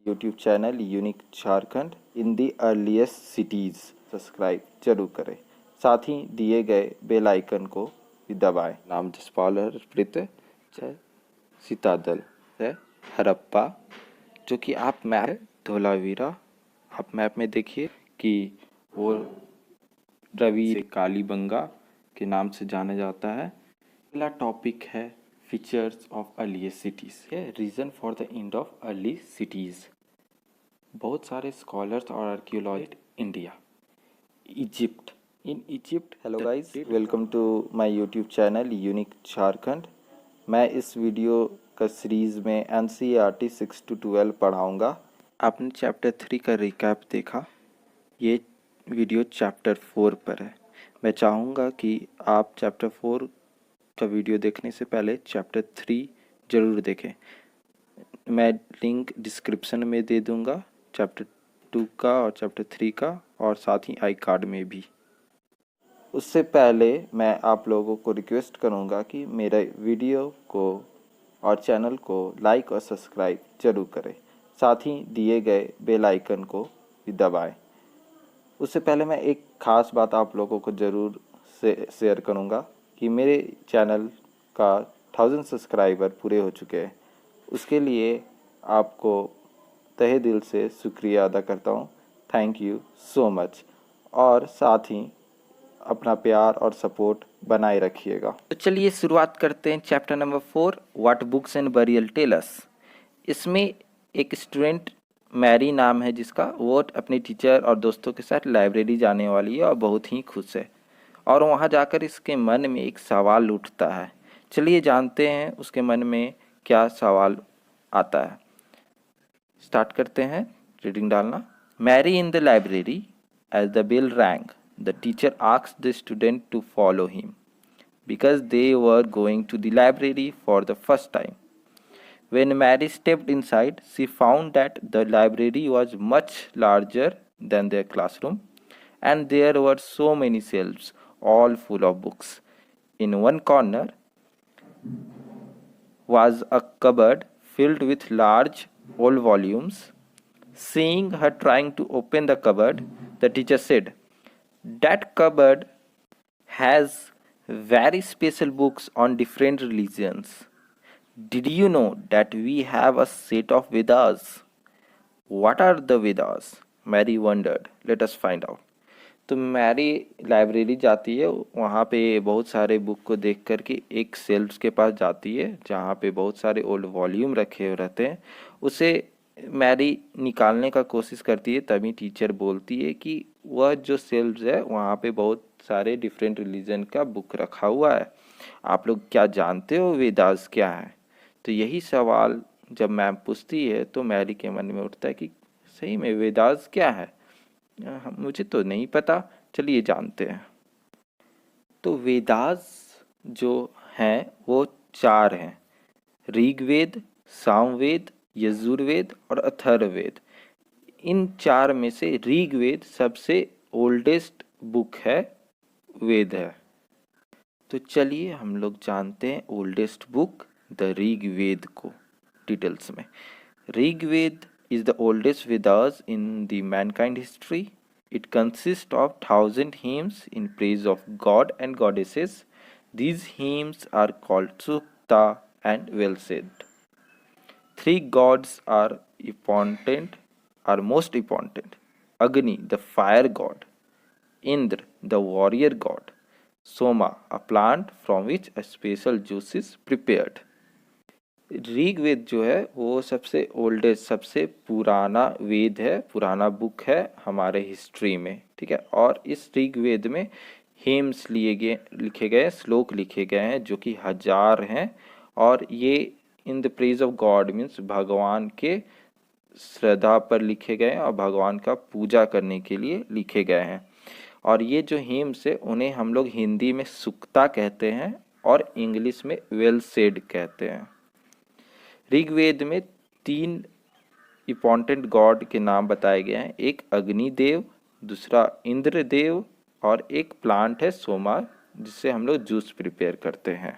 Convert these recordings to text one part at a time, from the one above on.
YouTube channel unique Jharkhand in the earliest cities subscribe जरूर करें। साथ ही दिए गए बेल आइकन को भी दबाएं। नाम जसपाल हरप्रीत जय सीतादल है हरप्पा, जो कि आप मैप धोलावीरा आप मैप में देखिए कि वो रवि से कालीबंगा के नाम से जाना जाता है। अगला टॉपिक है फीचर्स ऑफ अर्लीस्ट सिटीज़ है reason for the end of early cities. बहुत सारे स्कॉलर्स और archaeologist India Egypt in Egypt. Hello guys, welcome to my YouTube channel unique Jharkhand. मैं इस वीडियो का सीरीज़ में NCERT 6 to 12 पढ़ाऊँगा। आपने चैप्टर 3 का रिकैप देखा, ये वीडियो चैप्टर 4 पर है। मैं चाहूँगा कि आप चैप्टर 4 का वीडियो देखने से पहले चैप्टर 3 ज़रूर देखें। मैं लिंक डिस्क्रिप्शन में दे दूँगा चैप्टर 2 का और चैप्टर 3 का, और साथ ही आई कार्ड में भी। उससे पहले मैं आप लोगों को रिक्वेस्ट करूँगा कि मेरे वीडियो को और चैनल को लाइक और सब्सक्राइब जरूर करें। साथ ही दिए गए बेल आइकन को भी दबाएं। उससे पहले मैं एक ख़ास बात आप लोगों को ज़रूर शेयर करूँगा कि मेरे चैनल का 1000 सब्सक्राइबर पूरे हो चुके हैं। उसके लिए आपको तहे दिल से शुक्रिया अदा करता हूँ। Thank you so much. और साथ ही अपना प्यार और सपोर्ट बनाए रखिएगा। तो चलिए शुरुआत करते हैं chapter number 4, what books and burial tell us. इसमें एक स्टूडेंट मैरी नाम है जिसका, वो अपने टीचर और दोस्तों के साथ लाइब्रेरी जाने वाली है और बहुत ही खुश है। और वहाँ जाकर इसके मन में एक सवाल उठता है। चलिए जानते हैं उसके मन में क्या सवाल आता है। स्टार्ट करते हैं रीडिंग डालना। Mary in the library as the bell rang the teacher asked the student to follow him because they were going to the library for the first time. When Mary stepped inside, she found that the library was much larger than their classroom, and there were so many shelves, all full of books. In one corner was a cupboard filled with large old volumes. Seeing her trying to open the cupboard, the teacher said, "That cupboard has very special books on different religions. Did you know that we have a set of Vedas?" What are the Vedas? Mary wondered. Let us find out. तो Mary library जाती है, वहाँ पे बहुत सारे book को देख कर के एक शेल्फ्स के पास जाती है जहाँ पे बहुत सारे ओल्ड वॉल्यूम रखे रहते हैं। उसे मैरी निकालने का कोशिश करती है, तभी टीचर बोलती है कि वह जो शेल्फ्स है वहाँ पे बहुत सारे डिफरेंट रिलीजन का बुक रखा हुआ है। आप लोग क्या जानते हो वेदास क्या है? तो यही सवाल जब मैम पूछती है तो मैरी के मन में उठता है कि सही में वेदास क्या है, मुझे तो नहीं पता, चलिए जानते हैं। तो वेदास जो हैं वो 4 हैं, ऋग्वेद, सामवेद, यजुर्वेद और अथर्ववेद। इन 4 में से ऋग्वेद सबसे ओल्डेस्ट बुक है, वेद है। तो चलिए हम लोग जानते हैं ओल्डेस्ट बुक द ऋग्वेद को डिटेल्स में। Rigveda is the oldest Vedas in the mankind history. It consists of 1000 hymns in praise of God and goddesses. These hymns are called Sukta and well said. 3 gods are most important. Agni, the fire god. Indra, the warrior god. Soma, a plant from which a special juice is prepared. Rigveda जो है वो सबसे oldest, सबसे पुराना वेद है, पुराना book है हमारे हिस्ट्री में, ठीक है। और इस ऋग्वेद में हेम्स लिखे गए, श्लोक लिखे गए हैं जो कि 1000 हैं। और ये in the praise of God means भगवान के श्रद्धा पर लिखे गए हैं और भगवान का पूजा करने के लिए लिखे गए हैं। और ये जो हेम्स है उन्हें हम लोग हिंदी में सुक्ता कहते हैं और इंग्लिश में वेल सेड कहते हैं। ऋग्वेद में 3 इम्पॉर्टेंट गॉड के नाम बताए गए हैं, एक अग्निदेव, दूसरा इंद्रदेव और एक प्लांट है सोमा जिससे हम लोग जूस प्रिपेयर करते हैं।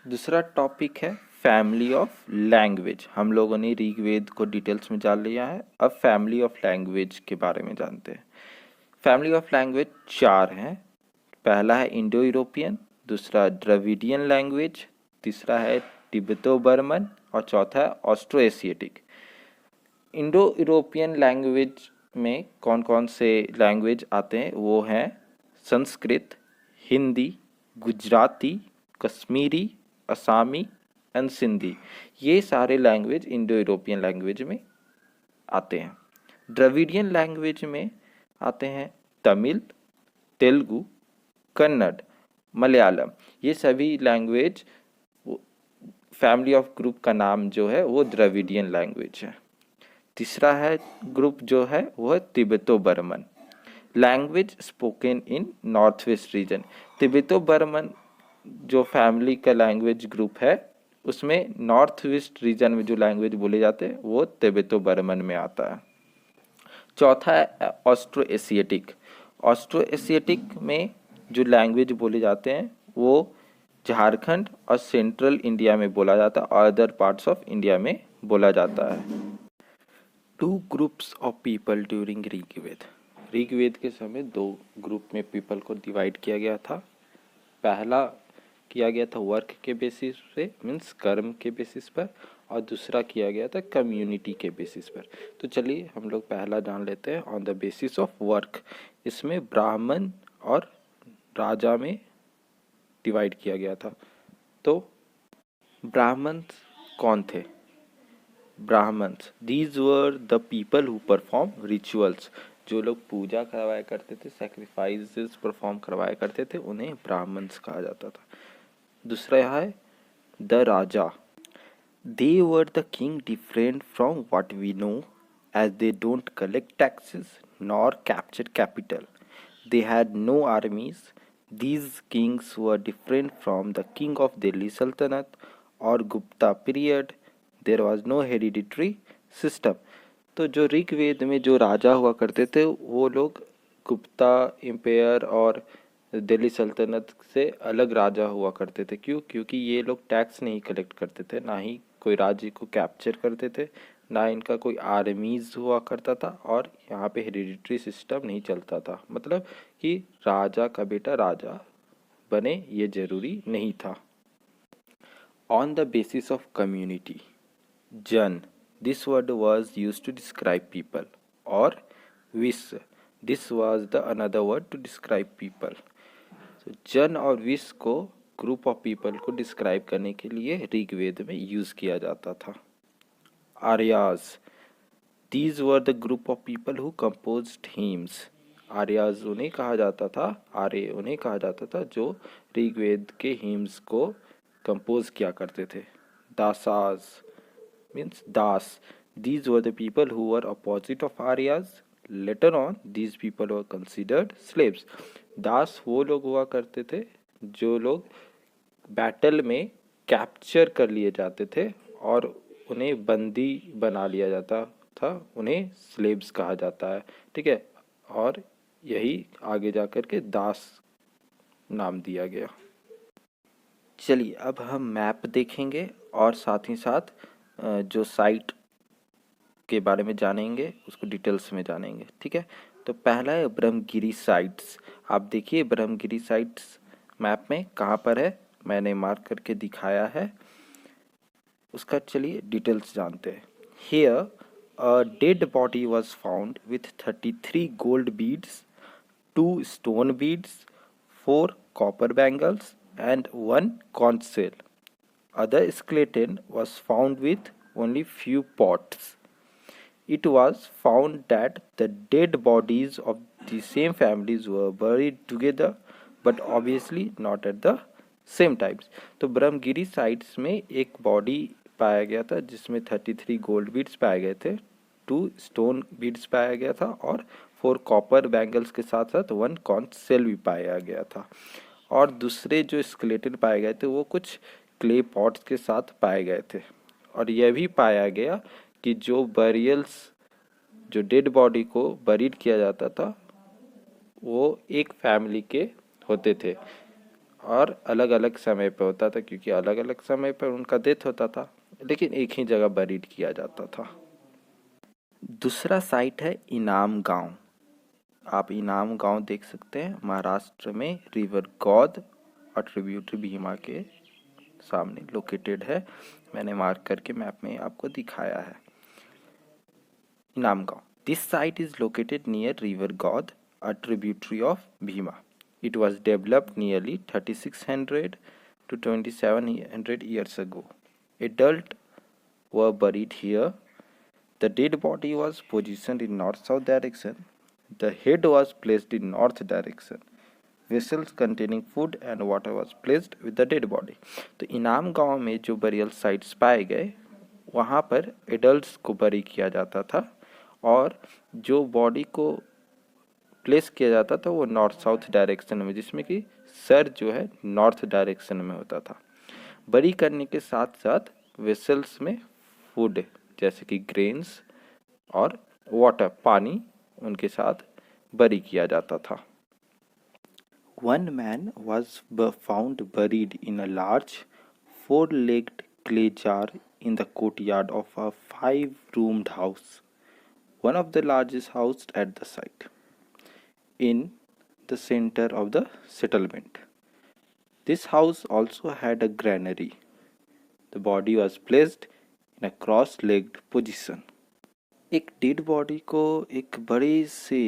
दूसरा टॉपिक है फैमिली ऑफ लैंग्वेज। हम लोगों ने ऋग्वेद को डिटेल्स में जान लिया है, अब फैमिली ऑफ लैंग्वेज के बारे में जानते हैं। फैमिली ऑफ लैंग्वेज 4 हैं। पहला है इंडो यूरोपियन, दूसरा द्रविडियन लैंग्वेज, तीसरा है तिब्बतो बर्मन और चौथा है Austro Asiatic. Indo European language में कौन कौन से लैंग्वेज आते हैं, वो हैं संस्कृत, हिंदी, गुजराती, कश्मीरी, असामी एंड सिंधी। ये सारे लैंग्वेज इंडो यूरोपियन लैंग्वेज में आते हैं। द्रविडियन लैंग्वेज में आते हैं तमिल, तेलुगु, कन्नड़, मलयालम। ये सभी लैंग्वेज, फैमिली ऑफ ग्रुप का नाम जो है वो द्रविडियन लैंग्वेज है। तीसरा है ग्रुप जो है वो है Tibeto Burman, language spoken in north west region. Tibeto Burman जो फैमिली का लैंग्वेज ग्रुप है उसमें नॉर्थ वेस्ट रीजन में जो लैंग्वेज बोले जाते हैं वो तिब्बतो बर्मन में आता है। चौथा है ऑस्ट्रो एशियाटिक। ऑस्ट्रो एशियाटिक में जो लैंग्वेज बोले जाते हैं वो झारखंड और सेंट्रल इंडिया में बोला जाता है और अदर पार्ट्स ऑफ इंडिया में बोला जाता है। 2 groups of people during Rigveda. Rigveda के समय 2 ग्रुप में पीपल को डिवाइड किया गया था। पहला किया गया था वर्क के बेसिस पे, मीन्स कर्म के बेसिस पर, और दूसरा किया गया था कम्युनिटी के बेसिस पर। तो चलिए हम लोग पहला जान लेते हैं on the basis of work. इसमें ब्राह्मण और राजा में डिवाइड किया गया था। तो ब्राह्मण कौन थे? Brahmins, these were the people who perform rituals. जो लोग पूजा करवाया करते थे, सेक्रीफाइसेस परफॉर्म करवाया करते थे, उन्हें ब्राह्मण्स कहा जाता था। दूसरा यहाँ है the raja. They were the king different from what we know as they don't collect taxes nor capture capital. They had no armies. These kings were different from the king of Delhi Sultanate or Gupta period. There was no hereditary system. तो जो ऋग्वेद में जो राजा हुआ करते थे वो लोग Gupta empire और दिल्ली सल्तनत से अलग राजा हुआ करते थे। क्यों? क्योंकि ये लोग टैक्स नहीं कलेक्ट करते थे, ना ही कोई राज्य को कैप्चर करते थे, ना इनका कोई आर्मीज हुआ करता था, और यहाँ पे हेरिडिटरी सिस्टम नहीं चलता था। मतलब कि राजा का बेटा राजा बने ये जरूरी नहीं था। On the basis of community, jan, this word was use to describe people, और vish, this was the another word to describe people. जन और विश को, ग्रुप ऑफ पीपल को डिस्क्राइब करने के लिए ऋग्वेद में यूज किया जाता था। Aryas, these were the group of people who composed hymns. Aryas उन्हें कहा जाता था, आर्य उन्हें कहा जाता था जो ऋग्वेद के हिम्स को कंपोज किया करते थे। Dasas means das, these were the people who were opposite of Aryas. Later on these people were considered slaves. दास वो लोग हुआ करते थे जो लोग बैटल में कैप्चर कर लिए जाते थे और उन्हें बंदी बना लिया जाता था, उन्हें स्लेव्स कहा जाता है। ठीक है, और यही आगे जाकर के दास नाम दिया गया। चलिए अब हम मैप देखेंगे और साथ ही साथ जो साइट के बारे में जानेंगे उसको डिटेल्स में जानेंगे। ठीक है, तो पहला है ब्रह्मगिरी साइट्स। आप देखिए ब्रह्मगिरी साइट्स मैप में कहाँ पर है, मैंने मार्क करके दिखाया है, उसका चलिए डिटेल्स जानते हैं। Here a dead body was found with 33 gold beads, 2 stone beads, 4 copper bangles and 1 conch shell. Other skeleton was found with only few pots. It was found that the dead bodies of the same families were buried together, but obviously not at the same times. तो Brahmagiri sites में एक body पाया गया था जिसमें 33 gold beads पाए गए थे, 2 स्टोन बीड्स पाया गया था और 4 कॉपर बैंगल्स के साथ साथ 1 कॉन्च शेल भी पाया गया था। और दूसरे जो स्केलेटन पाए गए थे वो कुछ क्ले पॉट्स के साथ पाए गए थे। और यह भी पाया गया कि जो बरियल्स, जो डेड बॉडी को बरीड किया जाता था वो एक फैमिली के होते थे। और अलग अलग समय पे होता था, क्योंकि अलग अलग समय पर उनका डेथ होता था, लेकिन एक ही जगह बरीड किया जाता था। दूसरा साइट है इनाम गांव। आप इनाम गांव देख सकते हैं, महाराष्ट्र में रिवर गौद और ट्रिब्यूटरी भीमा के सामने लोकेटेड है। मैंने मार्क करके मैप में आपको दिखाया है। Inamgaon, this site is located near river Ghod, a tributary of Bhima. It was developed nearly 3600 to 2700 years ago. Adults were buried here. The dead body was positioned in north-south direction. The head was placed in north direction. Vessels containing food and water was placed with the dead body. तो इनाम गांव में जो burial sites पाए गए, वहाँ पर adults को बरी किया जाता था और जो बॉडी को प्लेस किया जाता था वो नॉर्थ साउथ डायरेक्शन में, जिसमें कि सर जो है नॉर्थ डायरेक्शन में होता था। बरी करने के साथ साथ वेसल्स में फूड जैसे कि ग्रेन्स और वाटर पानी उनके साथ बरी किया जाता था। One man was found buried in a large four-legged clay jar in the courtyard of a five-roomed house, one of the largest houses at the site, in the center of the settlement. This house also had a granary. The body was placed in a cross-legged position. एक dead body को एक बड़े से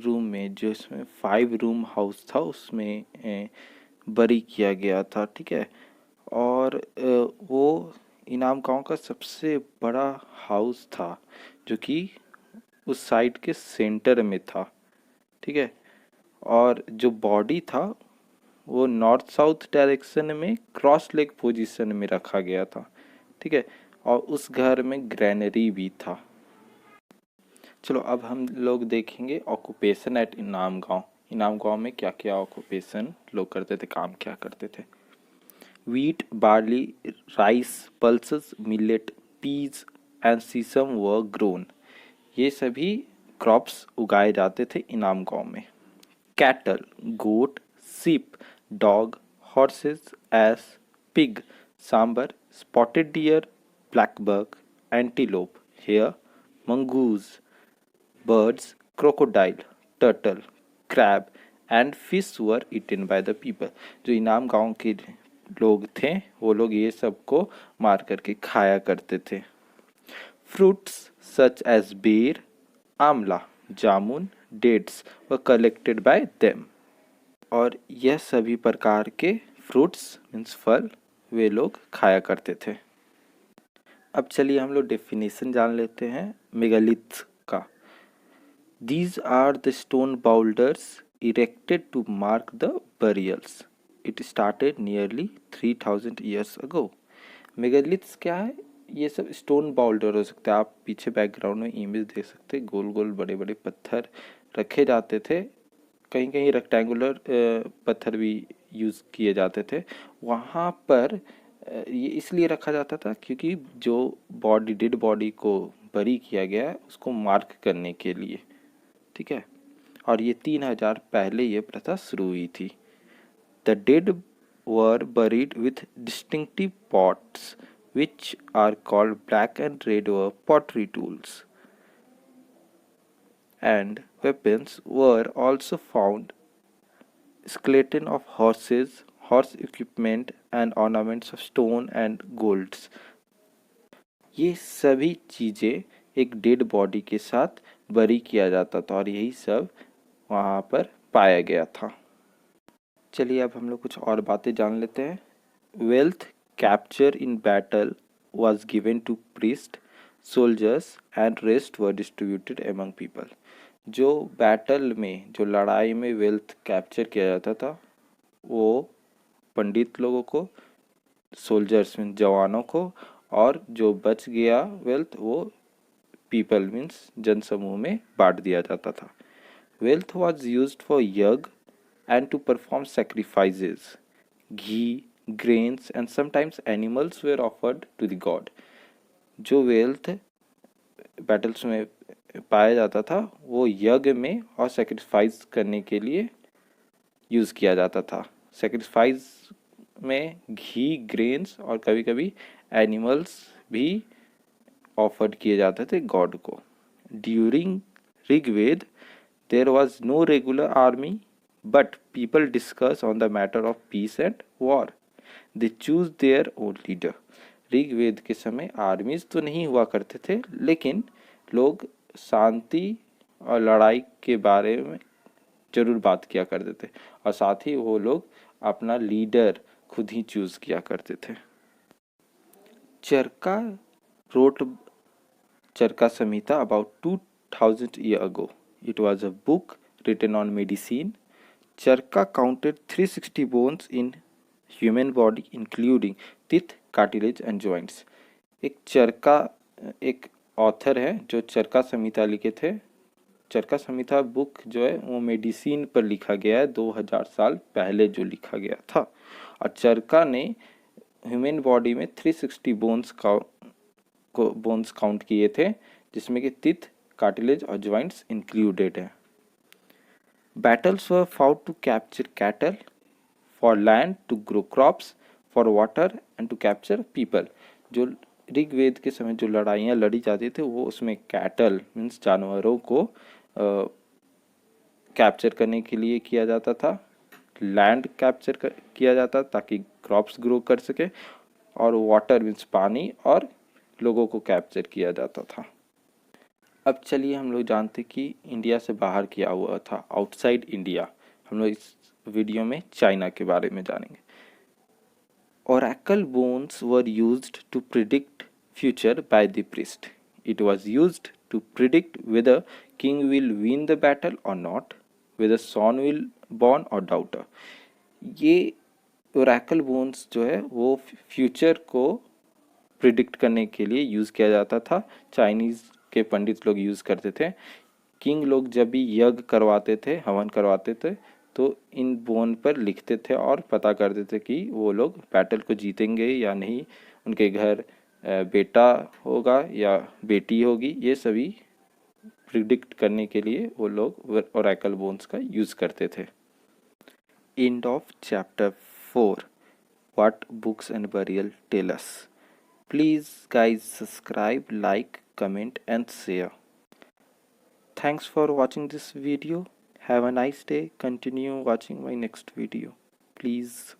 room में, जो इसमें 5 room house था, उसमें बरी किया गया था। ठीक है, और वो इनाम गांव का सबसे बड़ा हाउस था जो कि उस साइड के सेंटर में था। ठीक है, और जो बॉडी था वो नॉर्थ साउथ डायरेक्शन में क्रॉस लेग पोजीशन में रखा गया था। ठीक है, और उस घर में ग्रैनरी भी था। चलो अब हम लोग देखेंगे ऑक्यूपेशन एट इनाम गांव। इनाम गांव में क्या क्या ऑक्यूपेशन लोग करते थे, काम क्या करते थे। Wheat, barley, rice, pulses, millet, peas and sesame were grown. ये सभी क्रॉप्स उगाए जाते थे इनाम गांव में। Cattle, goat, sheep, dog, horses, ass, pig, sambar, spotted deer, blackbuck, antelope, hare, mongoose, birds, crocodile, turtle, crab and fish were eaten by the people. जो इनाम गांव के लोग थे वो लोग ये सबको मार करके खाया करते थे। Fruits such as bear, amla, jamun, dates were collected by them. और यह सभी प्रकार के फ्रूट्स मीन्स फल वे लोग खाया करते थे। अब चलिए हम लोग डेफिनेशन जान लेते हैं मेगालिथ का। These are the stone boulders erected to mark the burials. It started nearly 3000 years ago. Megaliths क्या है? ये सब स्टोन बाउल्डर हो सकते हैं। आप पीछे बैकग्राउंड में इमेज देख सकते हैं, गोल गोल बड़े बड़े पत्थर रखे जाते थे, कहीं कहीं रेक्टेंगुलर पत्थर भी यूज़ किए जाते थे। वहाँ पर ये इसलिए रखा जाता था क्योंकि जो बॉडी डेड बॉडी को बरी किया गया है उसको मार्क करने के लिए। ठीक है, और ये 3000 पहले ये प्रथा शुरू हुई थी। The dead were buried with distinctive pots which are called black and red were pottery tools and weapons were also found. Skeleton of horses, horse equipment and ornaments of stone and golds. ये सभी चीज़ें एक dead body के साथ बरी किया जाता था और यही सब वहाँ पर पाया गया था। चलिए अब हम लोग कुछ और बातें जान लेते हैं। Wealth capture in battle was given to priest, soldiers and rest were distributed among people. जो बैटल में, जो लड़ाई में वेल्थ कैप्चर किया जाता था वो पंडित लोगों को, सोल्जर्स मीन्स जवानों को, और जो बच गया वेल्थ वो पीपल मीन्स जनसमूह में बांट दिया जाता था। Wealth was used for yajna and to perform sacrifices. Ghee, grains and sometimes animals were offered to the god. जो वेल्थ बैटल्स में पाया जाता था वो यज्ञ में और सैक्रिफाइस करने के लिए यूज़ किया जाता था। सेक्रीफाइस में घी, ग्रेन्स और कभी कभी एनिमल्स भी ऑफर्ड किए जाते थे गॉड को। During Rigveda there was no regular army but people discuss on the matter of peace and war. They choose their own leader. Rigveda के समय आर्मीज तो नहीं हुआ करते थे, लेकिन लोग शांति और लड़ाई के बारे में जरूर बात किया करते थे, और साथ ही वो लोग अपना लीडर खुद ही चूज किया करते थे। चरका wrote Charka Samhita about 2000 years ago. It was a book written on medicine. Charka counted 360 bones in human body including teeth, cartilage and joints. एक चरका एक ऑथर है जो चरका संहिता लिखे थे। चरका संहिता बुक जो है वो मेडिसिन पर लिखा गया है 2000 साल पहले जो लिखा गया था। और चरका ने ह्यूमन बॉडी में 360 बोन्स काउंट किए थे, जिसमें कि टीथ, कार्टिलेज और ज्वाइंट्स इंक्लूडेड है। Battles were fought to capture cattle, for land, to grow crops, for water and to capture people. जो ऋग्वेद के समय जो लड़ाइयाँ लड़ी जाती थी वो उसमें कैटल मीन्स जानवरों को कैप्चर करने के लिए किया जाता था, लैंड कैप्चर किया जाता ताकि क्रॉप्स ग्रो कर सके, और वाटर मीन्स पानी, और लोगों को कैप्चर किया जाता था। अब चलिए हम लोग जानते कि इंडिया से बाहर क्या हुआ था, आउटसाइड इंडिया। हम लोग इस वीडियो में चाइना के बारे में जानेंगे। Oracle bones were used to predict future by the priest. It was used to predict whether king will win the battle or not, whether son will born or daughter. ये Oracle bones जो है वो future को predict करने के लिए use किया जाता था। चाइनीज़ के पंडित लोग यूज़ करते थे। किंग लोग जब भी यज्ञ करवाते थे, हवन करवाते थे, तो इन बोन पर लिखते थे और पता करते थे कि वो लोग बैटल को जीतेंगे या नहीं, उनके घर बेटा होगा या बेटी होगी। ये सभी प्रिडिक्ट करने के लिए वो लोग ओरेकल बोन्स का यूज़ करते थे। End of chapter 4. What books and burial tell us. Please guys subscribe, like, comment and share. Thanks for watching this video. Have a nice day. Continue watching my next video. Please.